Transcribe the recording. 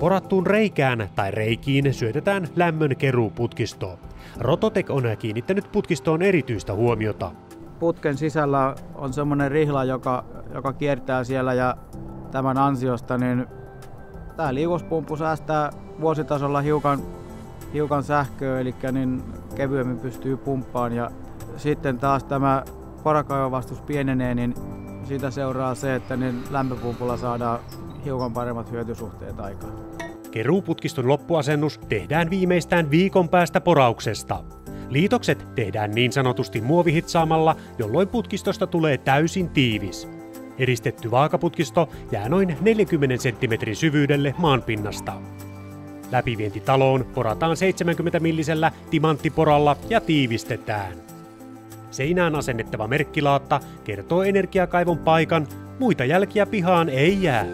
Porattuun reikään tai reikiin syötetään lämmön keruuputkisto. Rototec on kiinnittänyt putkistoon erityistä huomiota. Putken sisällä on semmoinen rihla, joka kiertää siellä, ja tämän ansiosta niin tämä liuospumppu säästää vuositasolla hiukan sähköä, eli niin kevyemmin pystyy pumppaan. Ja sitten taas tämä porakaivovastus pienenee, niin siitä seuraa se, että niin lämpöpumpulla saadaan hiukan paremmat hyötysuhteet aikaan. Keruuputkiston loppuasennus tehdään viimeistään viikon päästä porauksesta. Liitokset tehdään niin sanotusti muovihitsaamalla, jolloin putkistosta tulee täysin tiivis. Eristetty vaakaputkisto jää noin 40 cm syvyydelle maanpinnasta. Läpivienti taloon porataan 70 millisellä timanttiporalla ja tiivistetään. Seinään asennettava merkkilaatta kertoo energiakaivon paikan, muita jälkiä pihaan ei jää.